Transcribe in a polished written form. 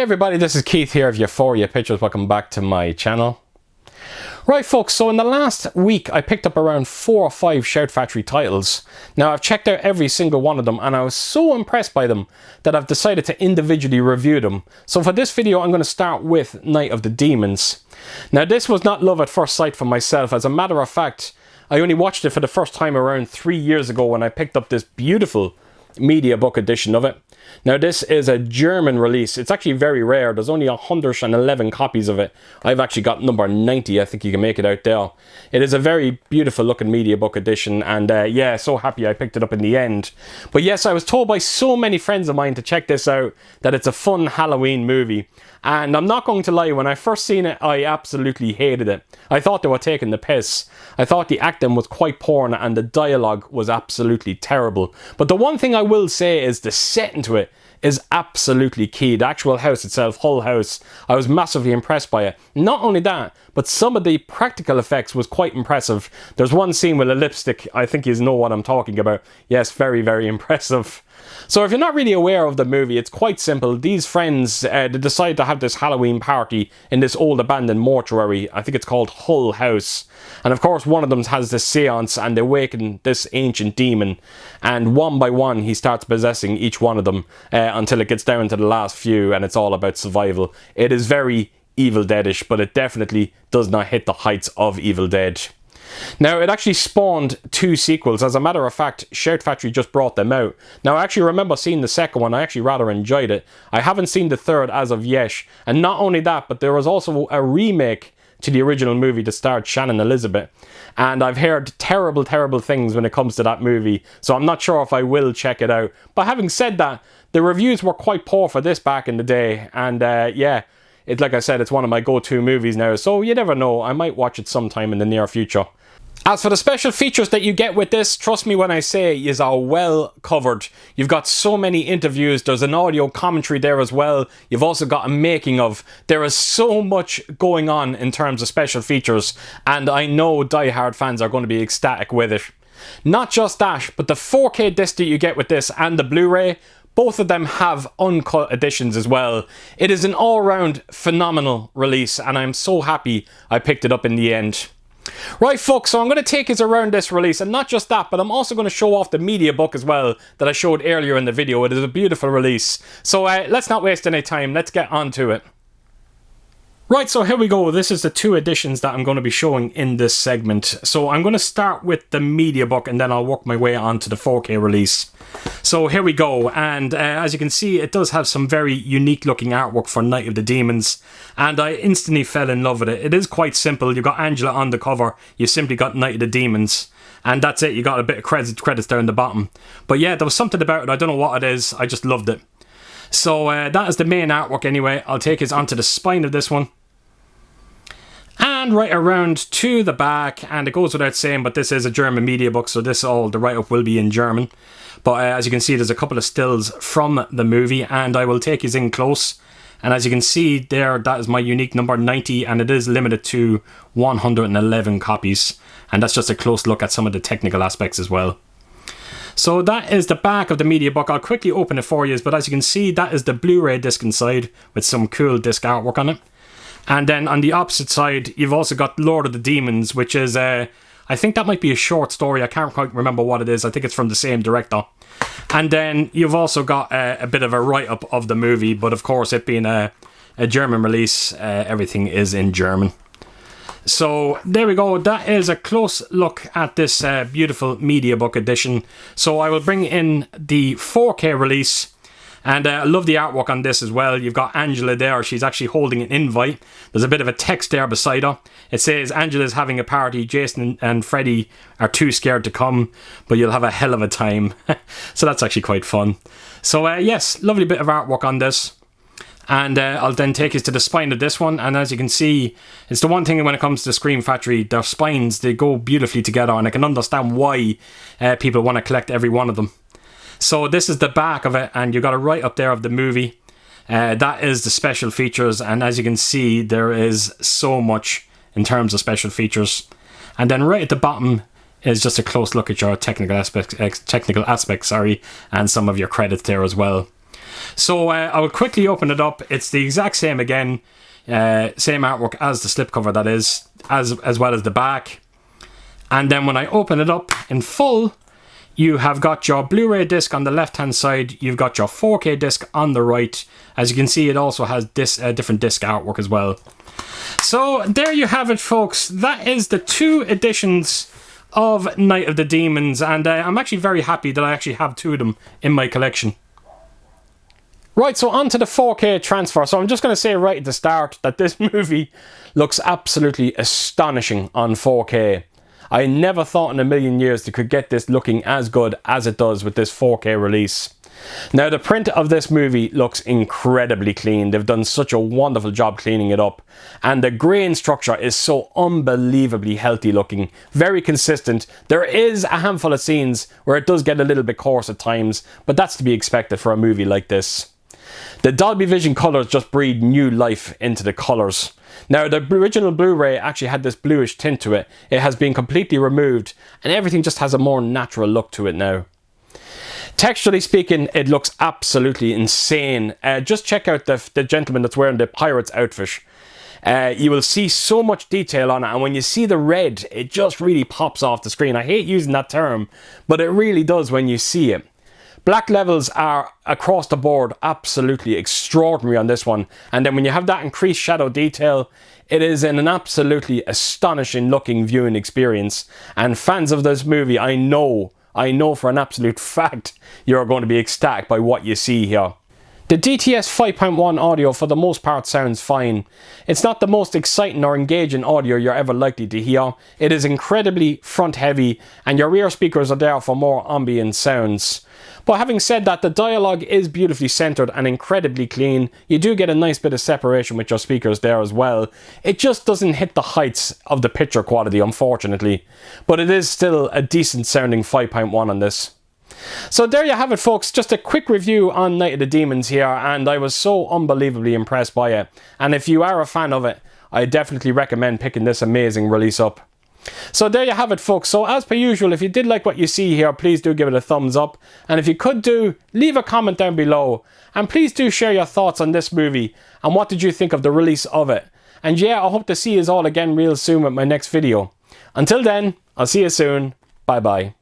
everybody, this is Keith here of Euphoria Pictures. Welcome back to my channel. Right folks, so in the last week I picked up around 4 or 5 Shout Factory titles. Now I've checked out every single one of them and I was so impressed by them that I've decided to individually review them. So for this video I'm going to start with Night of the Demons. Now this was not love at first sight for myself. As a matter of fact, I only watched it for the first time around 3 years ago when I picked up this beautiful Mediabook edition of it. Now this is a German release. It's actually very rare. There's only 111 copies of it. I've actually got number 90. I think you can make it out there. It is a very beautiful looking Mediabook edition, and yeah, so happy I picked it up in the end. But yes, I was told by so many friends of mine to check this out, that it's a fun Halloween movie. And I'm not going to lie, when I first seen it, I absolutely hated it. I thought they were taking the piss. I thought the acting was quite poor and the dialogue was absolutely terrible. But the one thing I will say is the setting to it is absolutely key. The actual house itself, Hull House, I was massively impressed by it. Not only that, but some of the practical effects was quite impressive. There's one scene with a lipstick, I think you know what I'm talking about. Yes, very, very impressive. So if you're not really aware of the movie, it's quite simple. These friends, they decide to have this Halloween party in this old abandoned mortuary. I think it's called Hull House. And of course one of them has this seance and they awaken this ancient demon. And one by one he starts possessing each one of them until it gets down to the last few and it's all about survival. It is very Evil Deadish, but it definitely does not hit the heights of Evil Dead. Now, it actually spawned 2 sequels. As a matter of fact, Shout Factory just brought them out. Now, I actually remember seeing the second one. I actually rather enjoyed it. I haven't seen the third as of yet. And not only that, but there was also a remake to the original movie that starred Shannon Elizabeth. And I've heard terrible, terrible things when it comes to that movie. So I'm not sure if I will check it out. But having said that, the reviews were quite poor for this back in the day. And yeah, like I said, it's one of my go-to movies now. So you never know. I might watch it sometime in the near future. As for the special features that you get with this, trust me when I say is are well covered. You've got so many interviews, there's an audio commentary there as well. You've also got a making of. There is so much going on in terms of special features, and I know die-hard fans are going to be ecstatic with it. Not just that, but the 4K disc that you get with this and the Blu-ray, both of them have uncut editions as well. It is an all-round phenomenal release, and I'm so happy I picked it up in the end. Right folks, so I'm going to take us around this release, and not just that, but I'm also going to show off the Mediabook as well that I showed earlier in the video. It is a beautiful release. So let's not waste any time, let's get on to it. Right, so here we go. This is the 2 editions that I'm going to be showing in this segment. So I'm going to start with the Mediabook and then I'll work my way on to the 4K release. So here we go, and as you can see, it does have some very unique looking artwork for Night of the Demons, and I instantly fell in love with it. It is quite simple. You've got Angela on the cover, you've simply got Night of the Demons, and that's it. You got a bit of credits down the bottom. But yeah, there was something about it, I don't know what it is, I just loved it. So that is the main artwork anyway. I'll take us onto the spine of this one. And right around to the back, and it goes without saying, but this is a German Mediabook, so the write-up will be in German. But as you can see, there's a couple of stills from the movie, and I will take you in close. And as you can see there, that is my unique number 90, and it is limited to 111 copies. And that's just a close look at some of the technical aspects as well. So that is the back of the Mediabook. I'll quickly open it for you, but as you can see, that is the Blu-ray disc inside with some cool disc artwork on it. And then on the opposite side, you've also got Lord of the Demons, which is, I think that might be a short story. I can't quite remember what it is. I think it's from the same director. And then you've also got a bit of a write-up of the movie, but of course, it being a German release, everything is in German. So there we go. That is a close look at this beautiful Mediabook edition. So I will bring in the 4K release. And I love the artwork on this as well. You've got Angela there. She's actually holding an invite. There's a bit of a text there beside her. It says, Angela's having a party. Jason and Freddy are too scared to come, but you'll have a hell of a time. So that's actually quite fun. So yes, lovely bit of artwork on this. And I'll then take us to the spine of this one. And as you can see, it's the one thing when it comes to Scream Factory, their spines, they go beautifully together. And I can understand why people want to collect every one of them. So this is the back of it, and you've got a write-up there of the movie. That is the special features, and as you can see, there is so much in terms of special features. And then right at the bottom is just a close look at your technical aspects, and some of your credits there as well. So I will quickly open it up. It's the exact same again, same artwork as the slipcover, that is, as well as the back. And then when I open it up in full, you have got your Blu-ray disc on the left hand side, you've got your 4K disc on the right. As you can see, it also has this different disc artwork as well. So there you have it, folks. That is the 2 editions of Night of the Demons, and I'm actually very happy that I actually have 2 of them in my collection. Right, so on to the 4K transfer. So I'm just going to say right at the start that this movie looks absolutely astonishing on 4K. I never thought in a million years they could get this looking as good as it does with this 4K release. Now, the print of this movie looks incredibly clean. They've done such a wonderful job cleaning it up. And the grain structure is so unbelievably healthy looking. Very consistent. There is a handful of scenes where it does get a little bit coarse at times, but that's to be expected for a movie like this. The Dolby Vision colours just breathe new life into the colours. Now, the original Blu-ray actually had this bluish tint to it. It has been completely removed, and everything just has a more natural look to it now. Texturally speaking, it looks absolutely insane. Just check out the gentleman that's wearing the pirate's outfit. You will see so much detail on it, and when you see the red, it just really pops off the screen. I hate using that term, but it really does when you see it. Black levels are, across the board, absolutely extraordinary on this one. And then when you have that increased shadow detail, it is an absolutely astonishing looking viewing experience. And fans of this movie, I know for an absolute fact, you're going to be ecstatic by what you see here. The DTS 5.1 audio for the most part sounds fine. It's not the most exciting or engaging audio you're ever likely to hear. It is incredibly front heavy, and your rear speakers are there for more ambient sounds. But having said that, the dialogue is beautifully centered and incredibly clean. You do get a nice bit of separation with your speakers there as well. It just doesn't hit the heights of the picture quality, unfortunately. But it is still a decent sounding 5.1 on this. So there you have it, folks. Just a quick review on Night of the Demons here, and I was so unbelievably impressed by it. And if you are a fan of it, I definitely recommend picking this amazing release up. So there you have it, folks. So as per usual, if you did like what you see here, please do give it a thumbs up. And if you could do, leave a comment down below. And please do share your thoughts on this movie and what did you think of the release of it. And yeah, I hope to see you all again real soon with my next video. Until then, I'll see you soon. Bye bye.